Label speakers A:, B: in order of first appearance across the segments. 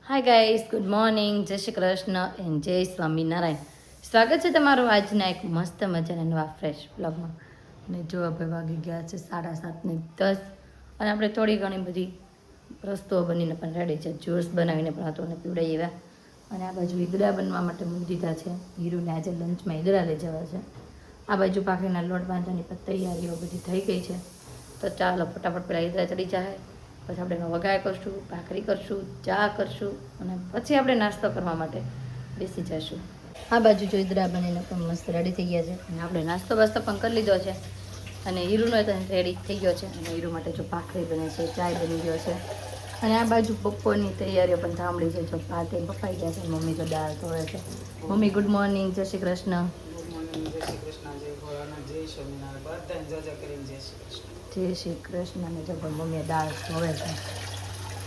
A: Hi guys, good morning, જય Shri Krishna and જય સ્વામિનારાયણ. સ્વાગત છે તમારું આજના એક મસ્ત મજાના નવા ફ્રેશ બ્લોગમાં. અને જો આપણે વાગી ગયા છે 7:30 અને આપણે થોડી ઘણી બધી વસ્તુઓ બનીને પણ રેડી છે. જ્યુસ બનાવીને પણ હાથોને પીવડાવી એવા. અને આ બાજુ ઈદડા બનવા માટે મૂકી દીધા છે. હીરુને આજે લંચમાં ઈદડા લઈ જવા છે. આ બાજુ ભાખરીના લોટ બાંધવાની પણ તૈયારીઓ બધી થઈ ગઈ છે. તો ચાલો ફટાફટ પેલા ઈદડા ચડી જાય, પછી આપણે એનો વઘાર કરશું, ભાખરી કરશું, ચા કરશું અને પછી આપણે નાસ્તો કરવા માટે બેસી જશું. આ બાજુ જો ઈદડા બનીને પણ મસ્ત રેડી થઈ ગયા છે અને આપણે નાસ્તો બાસ્તો પણ કરી લીધો છે. અને હીરુનો રેડી થઈ ગયો છે અને હીરુ માટે જો ભાખરી બને છે, ચાય બની ગયો છે. અને આ બાજુ બપોરની તૈયારીઓ પણ થાંભળી છે. જો ભાતે બફાઈ ગયા છે, મમ્મી તો દાળ ધોવે છે. મમ્મી ગુડ મોર્નિંગ, જય શ્રી કૃષ્ણ. જય શ્રી કૃષ્ણ. અને જો મમ્મીએ દાળ ધોવે છે.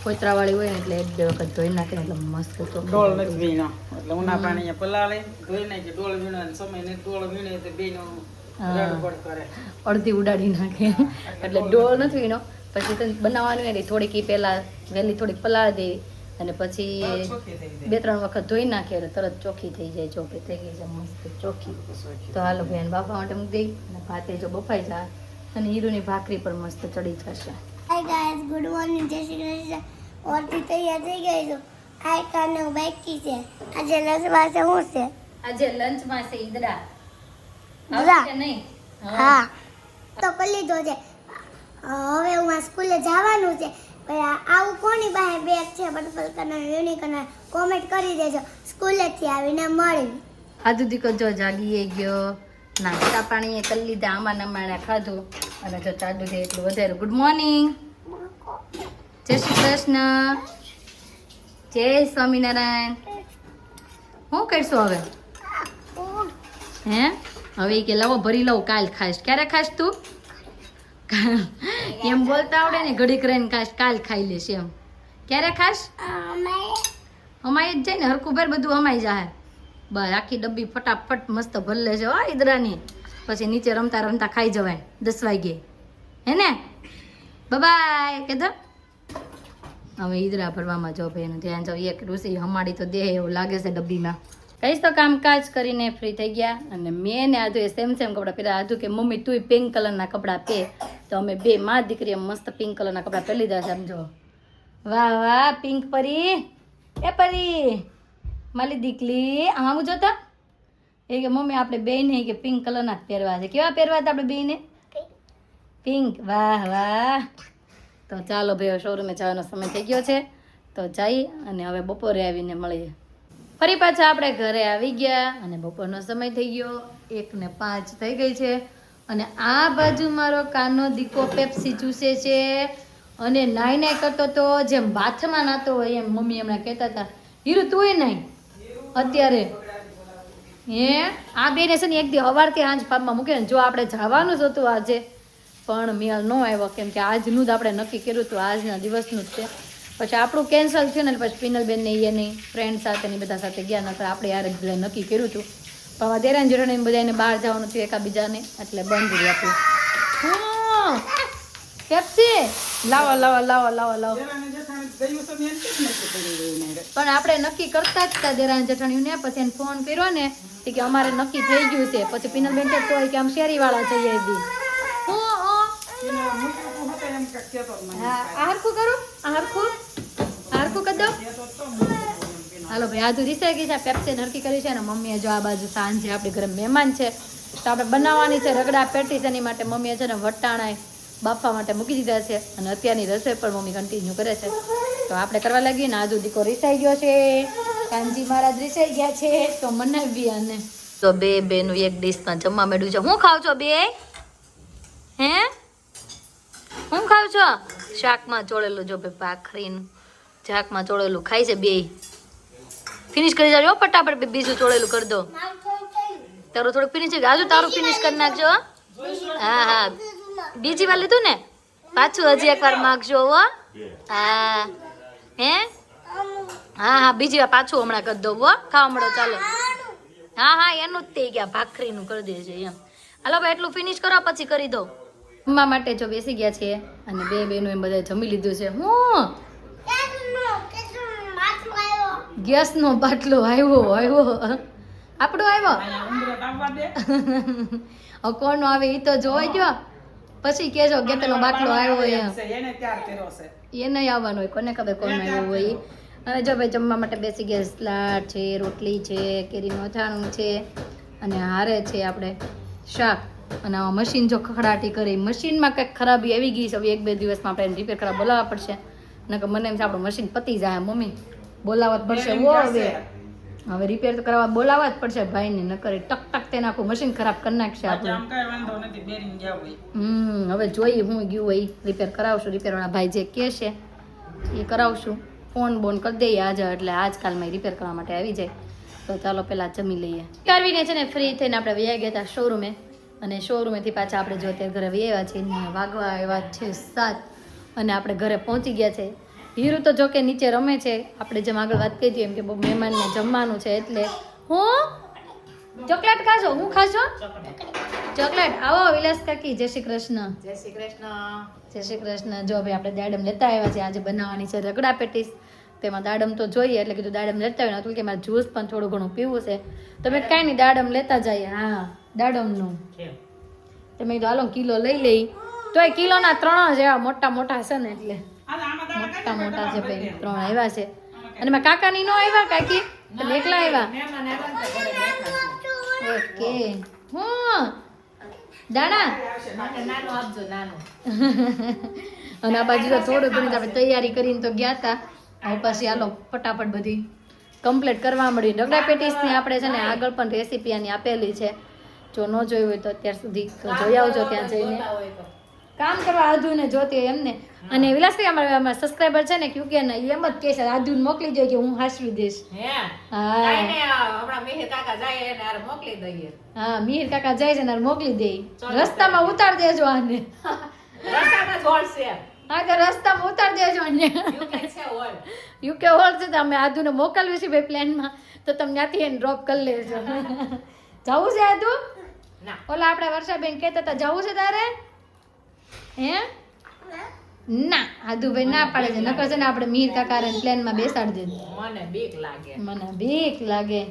A: કોતરાવાળી હોય ને એટલે એક બે વખત ધોઈ નાખે એટલે મસ્ત
B: ડોળ નથી વીણો એટલે ઉના પાણી પલાળે ધોઈ નાખે. ડોળ વીણો સમય ને ડોળ વીણે તો બેનો રડબડ કરે,
A: અડધી ઉડાડી નાખે. એટલે ડોળ નથી વીણો. પછી તો બનાવવાનું એટલે થોડીક પહેલાં વહેલી થોડીક પલાળી દેવી અને પછી 2-3 વખત ધોઈ નાખીએ એટલે તરત ચોખ્ખી થઈ જાય. ચોખ્ખી થઈ ગઈ છે મસ્ત ચોખ્ખી. તો હાલો ભાઈ બાફા માટે મૂકી દઈ અને ભાતે જો બફાઈ જાય અને હીરુની ભાખરી પણ મસ્ત ચડી જશે.
C: હાય ગાઈસ, ગુડ મોર્નિંગ, જય શ્રી કૃષ્ણ. ઓરથી તૈયાર થઈ ગઈ છું. આ કારનું બાકી છે. આજે લંચમાં છે શું છે?
A: આજે લંચમાં છે ઈદડા.
C: ઈદડા?
A: આવશે નહીં?
C: હા તો કરી લીધો છે. હવે હું સ્કૂલે જવાનું છે. આવું કોની પાસે બેગ છે purple colour unique colour comment કરી દેજો. સ્કૂલેથી આવીને મળવી.
A: આદુ દીકો જો જાગીએ ગયો, નાસ્તા પાણી એ કરી લીધા, આમાં નમાણે ખાધું અને જો ચાલુ છે એટલું વધારે. ગુડ મોર્નિંગ, જય શ્રી કૃષ્ણ, જય સ્વામિનારાયણ. શું કરશું હવે? હે હવે કે લાવો ભરી લઉં, કાલ ખાઈશ. ક્યારે ખાઈશ તું? એમ બોલતા આવડે ને, ઘડીક રહીને ખાઈશ, કાલ ખાઈ લેશ એમ. ક્યારે ખાઈશ? અમાઈ જ જાય ને હરખું ભેર બધું અમાઈ જાય. બસ આખી ડબ્બી ફટાફટ મસ્ત ભરી લેજો ઈદરાની. પછી નીચે રમતા રમતા ખાઈ જવાય 10 વાગે, હે ને? બાય કે દો. હવે ઈદરા ભરવામાં જો ભાઈ એનું ધ્યાન જાવ. એક રૂસી હમાડી તો દે એવું લાગે છે ડબ્બીમાં. કઈશ તો કામકાજ કરીને ફ્રી થઈ ગયા અને મેં ને આધુ એ સેમ કપડાં પહેર્યા. આધુ કે મમ્મી તુંય પિંક કલરના કપડાં પહેર. તો અમે બે માં દીકરીએ મસ્ત પિંક કલરના કપડાં પહેરી લીધા છે. સમજો, વાહ વાહ પિંક પરી, એ પરી માલી દીકલી. આમ જોતા એ કે મમ્મી આપણે બેયને કે પિંક કલરના જ પહેરવા છે. કેવા પહેરવા હતા આપણે બેયને? પિંક. વાહ વાહ. તો ચાલો ભાઈ શોરૂમે જવાનો સમય થઈ ગયો છે. તો જઈ અને હવે બપોરે આવીને મળીએ. ફરી પાછા આપણે ઘરે આવી ગયા અને બપોરનો સમય થઈ ગયો. 1:05 થઈ ગઈ છે. અને આ બાજુ મારો કાનો દીકો પેપ્સી ચૂસે છે અને નાઈ કરતો તો જેમ બાથમાં નાતો હોય એમ. મમ્મી હમણાં કહેતા હતા હીરુ તુંય નાઈ અત્યારે. હે આ બેને છે ને એક દી સવારથી સાંજ પામમાં મૂકે ને. જો આપણે જવાનું જ હતું આજે પણ મેળ ન આવ્યો કેમ કે આજનું જ આપણે નક્કી કર્યું હતું, આજના દિવસનું જ છે. પછી આપણું કેન્સલ થયું ને પછી પિનલબેનને એ નહીં ફ્રેન્ડ સાથે ને બધા સાથે ગયા નકર આપણે યાર જ બધા નક્કી કર્યું હતું. પણ આમાં દેરાન જેઠાણીને બધાને બહાર જવાનું થયું એકાબીજાને એટલે બંધ રહી આપ્યું. પેપ્સી લાવો લાવો લાવો લાવો લાવો. પણ આપણે નક્કી કરતા જ હતા દેરાન જેઠાણીને. પછી એને ફોન કર્યો ને કે અમારે નક્કી થઈ ગયું છે. પછી પિનલબેન કહેતો હોય કે આમ શેરીવાળા જઈએ બી. હરખું કરું, હરખું કરી દો. હાલો ભાઈ આજુ રીસાઈ ગઈ છે. પેપ્સી નરકી કરી છે ને મમ્મીએ જો આ બાજુ સાંજે આપણે ઘરે મહેમાન છે તો આપણે બનાવવાની છે રગડા પેટીસ. એની માટે મમ્મીએ છે ને વટાણા બાફવા માટે મૂકી દીધા છે અને અત્યારની રસોઈ પણ મમ્મી કન્ટિન્યુ કરે છે. તો આપણે કરવા લાગીએ ને. આજુ દીકો રીસાઈ ગયો છે, કાનજી મહારાજ રીસાઈ ગયા છે તો મનાવી. અને તો બેનું એક ડીશમાં જમવા માંડ્યું છે. હું ખાવ છો બે? હે હું ખાવ છો? શાકમાં ચોળેલું જો ભાઈ ભાખરીનું શાકમાં ચોળેલું ખાય છે બે. ફિનિશ કરી જાજો ફટાફટ. બીજું ચોળેલું કરી દો. તારું થોડુંક ફિનિશ થઈ ગયું. આજુ તારું ફિનિશ કરી નાખજો. હા હા બીજી વાર લીધું ને પાછું હજી એકવાર માગજો હો. હા હે હા હા બીજી વાર પાછું હમણાં કરી દઉં હો. ખાવા મળો ચાલો. હા હા એનું જ થઈ ગયા ભાખરીનું કરી દેજો એમ. હાલો ભાઈ એટલું ફિનિશ કરો પછી કરી દઉં. જમવા માટે જો બેસી ગયા છે અને બે બેનું એમ બધા જમી લીધું છે. હું ગેસનો બાટલો આવ્યો આપણો આવ્યો
B: અહીંયા ઉંદરો તાપવા દે.
A: હવે કોનો આવે એ તો જોઈ ગયો પછી કેજો ગેસનો બાટલો આવ્યો એમ
B: છે, એને ત્યાર કર્યો છે.
A: એ નહીં આવવાનો હોય કોને ખબર કોણ આવ્યો હોય ઈ. અને જો ભાઈ જમવા માટે બેસી ગયા સલાડ છે રોટલી છે કેરીનું અથાણું છે અને હારે છે આપણે શાક અને આ મશીન જો ખખડાટી કરી મશીનમાં કંઈક ખરાબી આવી ગઈ છે હવે 1-2 દિવસમાં આપણે રિપેર કરવા બોલાવવા પડશે નકર મને એમ છે આપણું મશીન પતી જાય મમ્મી બોલાવવા જ પડશે ઓ હવે રિપેર તો કરવા બોલાવવા જ પડશે ભાઈને નકર ટક ટક તેને આખું મશીન ખરાબ કરી નાખશે
B: બાકી
A: આપણું
B: આમ કાંઈ વાંધો નથી, બેરિંગ ગયા હોય.
A: હવે જોઈએ હું ગયું હોય રિપેર કરાવશું રિપેરવાળા ભાઈ જે કહે છે એ કરાવશું ફોન બોન કરી દઈએ આજે એટલે આજકાલમાં રિપેર કરવા માટે આવી જાય તો ચાલો પહેલાં જમી લઈએ કરવીને છે ને ફ્રી થઈને આપણે વયા ગયા હતા શોરૂમે અને શોરૂમેથી પાછા આપણે જો અત્યારે ઘરે વયા છીએ ને વાગવા આવ્યા છે 7 અને આપણે ઘરે પહોંચી ગયા છે હીરુ તો જો કે નીચે રમે છે આપણે જેમ આગળ વાત કરી હતી એમ કે બહુ મહેમાનને જમવાનું છે એટલે હું ચોકલેટ ખાશો હું ખાશો ચોકલેટ આવો વિલાસ કાકી જય શ્રી કૃષ્ણ
B: જય શ્રી કૃષ્ણ.
A: જય શ્રી કૃષ્ણ જો ભાઈ આપણે દાડમ લેતા આવ્યા છે આજે બનાવવાની છે રગડા પેટીસ તેમાં દાડમ તો જોઈએ એટલે કીધું દાડમ લેતા આવ્યા હતું કે મારે જ્યુસ પણ થોડું ઘણું પીવું છે તમે કાંઈ નહીં દાડમ લેતા જઈએ હા દાડમનું તમે કીધું હાલો કિલો લઈ લઈ તોય કિલોના 3 જ એવા મોટા મોટા છે ને એટલે મોટા મોટા છે ભાઈ 3 આવ્યા છે અને મારા કાકાની નો આવ્યા કાકી તમે એકલા આવ્યા
B: મહેમાન આવ્યા ને તો ઘરે બેઠા છે.
A: ઓકે હું દાણા
B: નાનું આપજો, નાનું.
A: અને આ બાજુ તો થોડું ઘણી આપણે તૈયારી કરીને તો ગયા હતા હવે પછી હાલો ફટાફટ બધી કમ્પ્લીટ કરવા મળી રગડા પેટીસની આપણે છે ને આગળ પણ રેસીપી આની આપેલી છે જો ન જોઈ હોય તો અત્યાર સુધી તો જોઈ આવજો ત્યાં જઈને કામ કરવા આધુને જોતી હોય એમને અને વિલાસભાઈ અમારા સબસ્ક્રાઈબર છે ને ક્યુકે ને એમ જ કહે છે આધુને મોકલી દો કે હું હાસવી દઈશ હા હા મીર કાકા જાય છે ને મોકલી દે રસ્તામાં ઉતાર દેજો આને હા તો રસ્તામાં ઉતાર દેજો આને યુકે હોલ છે તો અમે આધુને મોકલવી છે ભાઈ પ્લેનમાં તો તમે ત્યાંથી એને ડ્રોપ કરી લેજો જવું છે આધુ ઓલા આપણે વર્ષાબેન કહેતા હતા જવું છે તારે હે ના આધુભાઈ ના પાડે છે નકર છે ને આપણે મીર કાકાને પ્લેનમાં બેસાડી દે મને બીક લાગે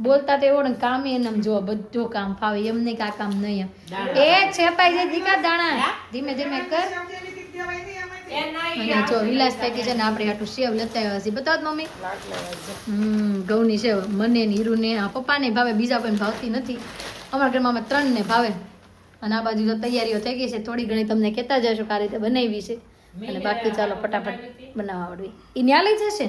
A: બોલતા તો એવો ને કામ એને આમ જો બધું કામ ફાવે એમ નહીં કે આ કામ નહીં એમ એ છેપાઈ જાય દીકા દાણા ધીમે ધીમે કર અને જો વિલાસ થાય છે ને આપણે આટલું સેવ લેતા આવ્યા છીએ બતાવો તો મમ્મી ઘઉંની સેવ મને ને હીરુ ને પપ્પાને ભાવે બીજા કોઈને ભાવતી નથી અમારા ઘરમાં અમે 3 ને ભાવે અને આ બાજુ તો તૈયારીઓ થઈ ગઈ છે થોડી ઘણી તમને કહેતા જશું કે આ રીતે બનાવી છે અને બાકી ચાલો ફટાફટ બનાવવા આવડવી એ ન્યા લઈ જશે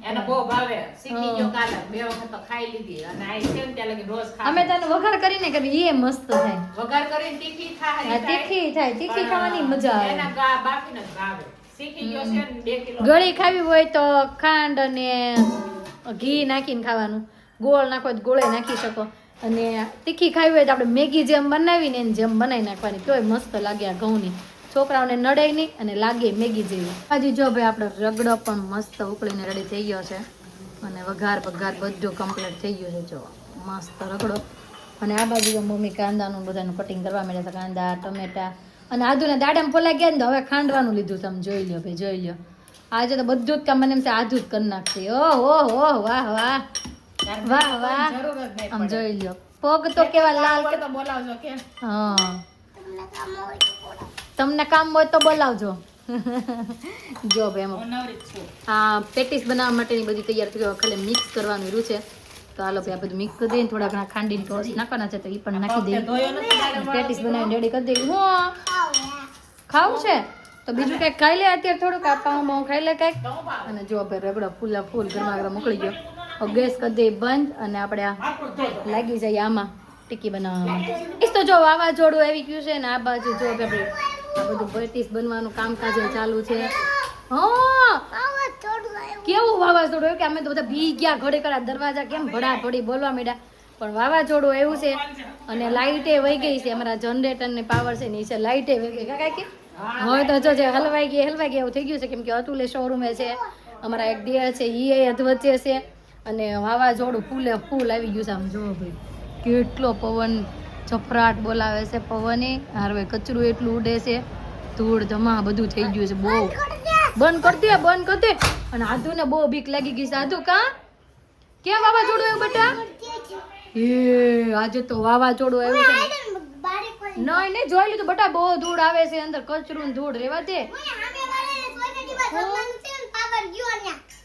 B: એને બહુ ભાવે શીખી ગયો કાલે 2 વખત તો ખાઈ લીધી અને આ છે ને ત્યાં લગી રોજ ખાય
A: અમે તને વઘાર કરીને કરવી એ મસ્ત થાય
B: વઘાર કરીને તીખી થાય
A: હા તીખી થાય તીખી ખાવાની મજા આવે
B: એના ગા બાફીને જ ભાવે શીખી ગયો છે ને 2 કિલો
A: ગળી ખાવી હોય તો ખાંડ અને ઘી નાખીને ખાવાનું ગોળ નાખો તો ગોળે નાખી શકો અને તીખી ખાવી હોય તો આપણે મેગી જેમ બનાવીને એને જેમ બનાવી નાખવાની તોય મસ્ત લાગે આ ઘઉંની છોકરાઓને નડે નહીં અને લાગે મેગી જેવી હજી જો ભાઈ આપણો રગડો પણ મસ્ત ઉકળીને રેડી થઈ ગયો છે અને વઘાર બધું કમ્પ્લીટ થઈ ગયું છે જો મસ્ત રગડો અને આ બાજુ તો મમ્મી કાંદાનું બધાનું કટિંગ કરવા માંડ્યા હતા કાંદા ટમેટા અને આદુને દાડામાં ફોલાઈ ગયા ને તો હવે ખાંડવાનું લીધું તમે જોઈ લો ભાઈ જોઈ લો આજે તો બધું જ કામ મને એમ છે આધું જ કરી નાખશે ઓહો વાહ વાહ વાહ વાહ આમ જોઈ લો પગ તો કેવા લાલ
B: તો બોલાવજો કે
A: હા તમને કામ હોય તો બોલાવજો જો ભાઈ એમાં
B: હું નવરી જ છું.
A: આ પેટીસ બનાવવા માટેની બધી તૈયાર થઈ ગઈ ખાલી મિક્સ કરવાનું રહ્યું છે તો હાલો ભાઈ આ બધું મિક્સ કરી દઈએ થોડા ઘણા ખાંડીને ટોસ નાખવાના છે તો એ પણ નાખી દઈએ
B: ધોયો નથી દાડમ
A: પેટીસ બનાવીને રેડી કરી દઈએ હું ખાવું છે તો બીજું કંઈક ખાઈ લે અત્યારે થોડુંક આ પાઉં ખાઈ લે કંઈક અને જો ભાઈ રગડો ફૂલ ગરમા ગરમ મોકલી ગયો હવે ગેસ કરી દઈએ બંધ અને આપણે આ લાગી જાય આમાં ટીકી બનાવવામાં એ તો જો વાવાઝોડું આવી ગયું છે ને આ બાજુ જો આપણે આ બધું પેટીસ બનવાનું કામકાજ ચાલુ છે હા કેવું વાવાઝોડું આવ્યું કે અમે તો બધા બી ગયા ઘડે કરા દરવાજા કેમ ભડાભડી બોલવા માંડ્યા પણ વાવાઝોડું આવ્યું છે અને લાઇટે વહી ગઈ છે અમારા જનરેટર ને પાવર છે નીચે લાઇટે વહી ગઈ કાકા કે હવે તો જો જે હલવાઈ ગઈ એવું થઈ ગયું છે કેમ કે અતુલે શોરૂમે છે અમારા એક ડિયર છે એ અધવચ્ચે છે અને વાવાઝોડું ફૂલ આવી ગયું છે આમ જો ભાઈ કેટલો પવન ચફરાટ બોલાવે છે પવને હારવે કચરું એટલું ઉડે છે ધૂળ ધમા બધું થઈ ગયું છે બહુ બંધ કરી દે અને આધુને બહુ બીક લાગી ગઈ છે આધુ કા કેમ વાવાઝોડું આવ્યું બેટા આજે તો વાવાઝોડું આવ્યું છે નહીં જોઈ લીધું બેટા બહુ ધૂળ આવે છે અંદર કચરું ને ધૂળ રેવા દે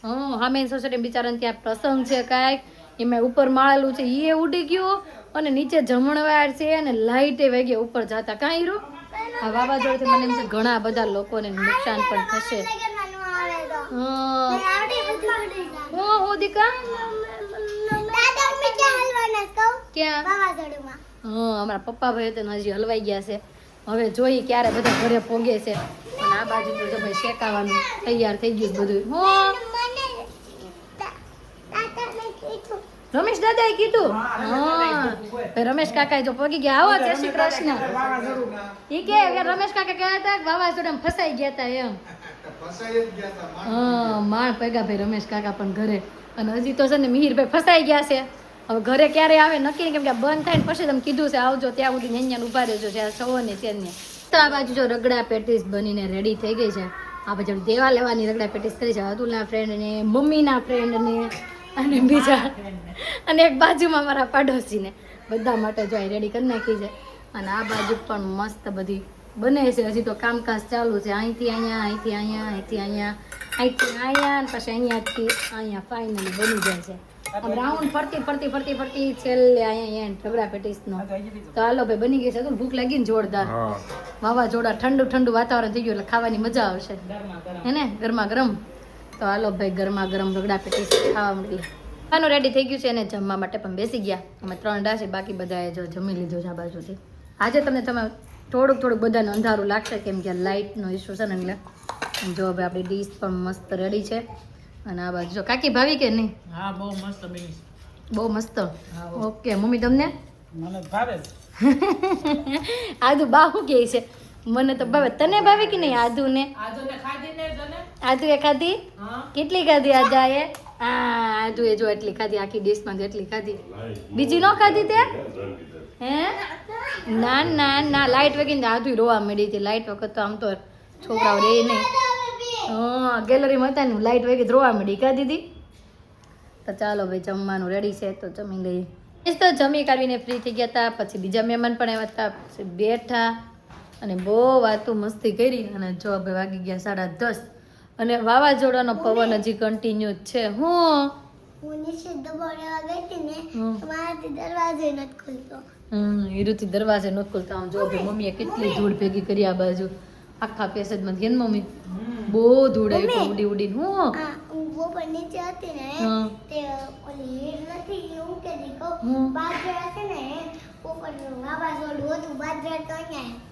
A: હા હામે સોસાયટી બિચારાને ત્યાં પ્રસંગ છે કાંઈક એમાં ઉપર માળેલું છે એ ઉડી ગયું અને નીચે જમણવાર છે અને લાઈટે વાગે ઉપર જતા કાંઈ રહ્યું આ વાવાઝોડું મને એમ છે ઘણા બધા લોકોને નુકસાન પણ થશે હું દીકા ક્યાં અમારા પપ્પા ભાઈ તો હજી હલવાઈ ગયા છે હવે જોઈએ ક્યારે બધા ઘરે પોગે છે અને આ બાજુ તો ભાઈ શેકાવાનું તૈયાર થઈ ગયું બધું રમેશ દાદાએ કીધું હા રમેશ કાકા જો પગી ગયા આવો જય શ્રી કૃષ્ણ ઈ કે રમેશ કાકા કહેતા હતા કે વાવાઝોડામાં ફસાઈ ગયા હતા એમ હા માણ પગ્યા ભાઈ રમેશ કાકા પણ ઘરે અને હજી તો છે ને મિહિરભાઈ ફસાઈ ગયા છે હવે ઘરે ક્યારે આવે નક્કી નહીં કેમ કે બંધ થાય ને પછી તમે કીધું છે આવજો ત્યાં સુધી અહીંયા ઉભા રહેજો જ્યાં સવો ને ત્યાં તો આ બાજુ જો રગડા પેટીસ બનીને રેડી થઈ ગઈ છે આ બાજુ દેવા લેવાની રગડા પેટીસ કરી છે અતુલના ફ્રેન્ડને મમ્મીના ફ્રેન્ડને અને બીજા અને એક બાજુમાં મારા પાડોશીને બધા માટે જો રેડી કરી નાખી છે અને આ બાજુ પણ મસ્ત બધી બને છે હજી તો કામકાજ ચાલુ છે અહીંથી અહીંયા અહીંથી અહીંયા અહીંથી અહીંયા અહીંથી અહીંયા અને પછી અહીંયાથી અહીંયા ફાઇનલી બની જાય છે આમ રાઉન્ડ ફરતી છેલ્લે અહીંયા એન્ડ રગડા પેટીસનો તો હાલો ભાઈ બની ગઈ છે તો ભૂખ લાગી ને જોરદાર વાવાઝોડા ઠંડુ વાતાવરણ થઈ ગયું એટલે ખાવાની મજા આવશે હે ને ગરમા ગરમ તો હાલો ભાઈ ગરમા ગરમ રગડા પેટીસ ખાવા મળી ખાવાનું રેડી થઈ ગયું છે અને જમવા માટે પણ બેસી ગયા અમે 3 ડાશે બાકી બધાએ જો જમી લીધું છે આ બાજુથી આજે તમે થોડુંક બધાને અંધારું લાગશે કેમ કે લાઇટનો ઇસ્યુ છે ને એટલે જો હવે આપણી ડીશ પણ મસ્ત રેડી છે અને આ બાજુ જો કાકી ભાવી કે નહીં
B: હા બહુ મસ્ત બની
A: બહુ મસ્ત ઓકે મમ્મી તમને
B: મને ભાવે
A: આદુ બાહુ કે છે મને તો ભાવે તને ભાવે કે નહીં આદુને આદુએ ખાધી કેટલી ખાધી આજાએ આદુએ જો એટલી ખાધી આખી ડીશમાં એટલી ખાધી બીજી ન ખાધી તે હે ના લાઈટ વગીને આદુ રોવા મળી હતી લાઈટ વખત તો આમ તો છોકરાઓ રે નહીં હા ગેલેરીમાં હતા ને લાઈટ વગી રોવા મળી કા દીદી તો ચાલો ભાઈ જમવાનું રેડી છે તો જમી લઈએ તો જમી કાઢીને ફ્રી થઈ ગયા હતા પછી બીજા મહેમાન પણ આવ્યા હતા પછી બેઠા અને બહુ વાતો મસ્તી કરી અને જો ભાઈ વાગી ગયા 10:30 અને વાવાઝોડાનો પવન હજી કન્ટિન્યુ છે
C: હું નીચે દબાવવા ગઈ હતી ને મારાથી દરવાજો નથી ખુલતો
A: હીરુથી દરવાજે નથી ખુલતો આમ જો ભાઈ મમ્મીએ કેટલી ધૂળ ભેગી કરી આ બાજુ આખા પેસેજમાં ધ્યાન મમ્મી બહુ ધૂળ આવી ઉડીને હું
C: ઉપર નીચે હતી ને તે ઓલી હીર નથી હું કે દીકો બાજરા છે ને ઉપર વાવાઝોડું હતું બાજરા તો અહીંયા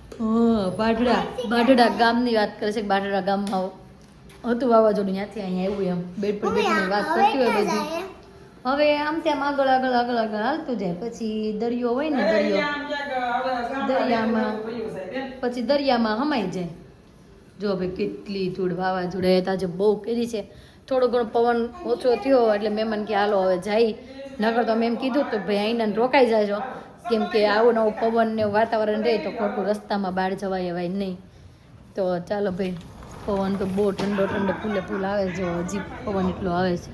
A: બાઢડા ગામની વાત કરે છે બાઢડા ગામમાં હતું વાવાઝોડું ત્યાંથી અહીંયા આવ્યું એમ બેડ પર બેઠીને વાત કરતી હોય બધી હવે આમ તેમ આગળ હાલતું જાય પછી દરિયો હોય ને દરિયામાં હમાઈ જાય જો ભાઈ કેટલી ધૂળ વાવાઝોડા આજે બહુ કરી છે થોડો ઘણો પવન ઓછો થયો એટલે મહેમાન કે હાલો હવે જાય નગર તો અમે એમ કીધું તો ભાઈ અહીંને રોકાઈ જાજો કેમ કે આવું નવું પવન ને વાતાવરણ રહે તો ખોટું રસ્તામાં બહાર જવાય એવાય નહીં તો ચાલો ભાઈ પવન તો બહુ ઠંડો ફૂલ આવે છે હજી પવન એટલો આવે છે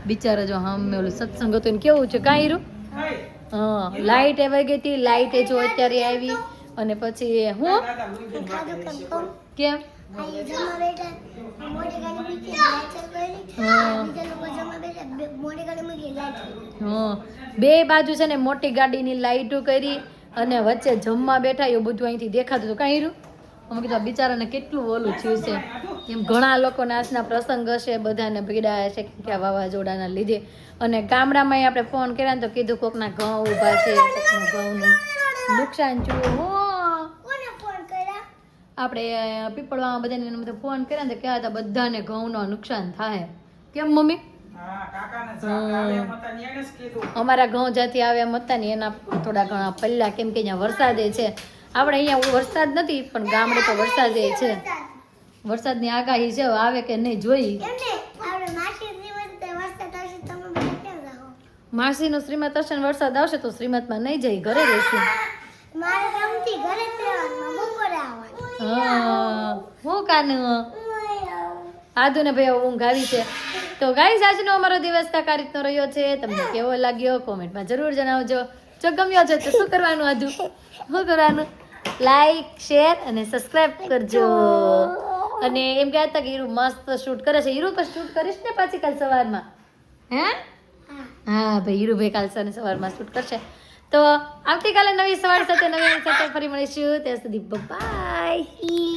A: બિચારા જો હમે ઓલું સત્સંગ હતો ને કેવું છે કાંઈ રૂ હા લાઇટ આવી ગઈ હતી લાઇટ જો અત્યારે આવી અને પછી હું કેમ બે બાજુ છે ને મોટી ગાડીની લાઈટો કરી અને વચ્ચે જમવા બેઠા એવું બધું અહીંથી દેખાતું હતું કાંઈ રૂ અમે કીધું બિચારાને કેટલું ઓલું થયું છે એમ ઘણા લોકોને આજના પ્રસંગ હશે બધાને ભીડાયા છે કે આ વાવાઝોડાના લીધે અને ગામડામાં આપણે ફોન કર્યા ને તો કીધું કોકના ઘઉં ઊભા છે કોકના ઘઉંનું નુકસાન થયું આપણે પીપળવામાં બધાને ફોન કર્યા ને તો કહેતા હતા બધાને ઘઉંનું નુકસાન થાય કેમ મમ્મી અમારા ઘઉં જ્યાંથી આવે એમ હતા ને એના થોડા ઘણા પલ્લા કેમ કે અહીંયા વરસાદે છે આપણે અહીંયા વરસાદ નથી પણ ગામડે તો વરસાદ છે વરસાદની આગાહી છે આવે કે નહીં જોઈ માસીનો શ્રીમત હશે ને વરસાદ આવશે તો શ્રીમતમાં નહીં જઈ ઘરે રહીશું હા હું કાનું આદુ ને ભાઈ ઊંઘ આવી છે. તો ગાઈસ આજનો અમારો દિવસ કાંઈક આ રીતનો રહ્યો છે. તમને કેવો લાગ્યો કોમેન્ટમાં જરૂર જણાવજો. જો ગમ્યો છે તો શું કરવાનું આદુ? શું કરવાનું? લાઈક શેર અને સબસ્ક્રાઇબ કરજો. અને એમ કહેતા હતા કે હીરુ મસ્ત શૂટ કરે છે. હીરુ પર શૂટ કરીશ ને પાછી કાલ સવારમાં? હે? હા ભાઈ હીરુભાઈ કાલ સવારમાં શૂટ કરશે. તો આવતીકાલે નવી સવાર સાથે નવી સાથે ફરી મળીશું. ત્યાં સુધી બાય.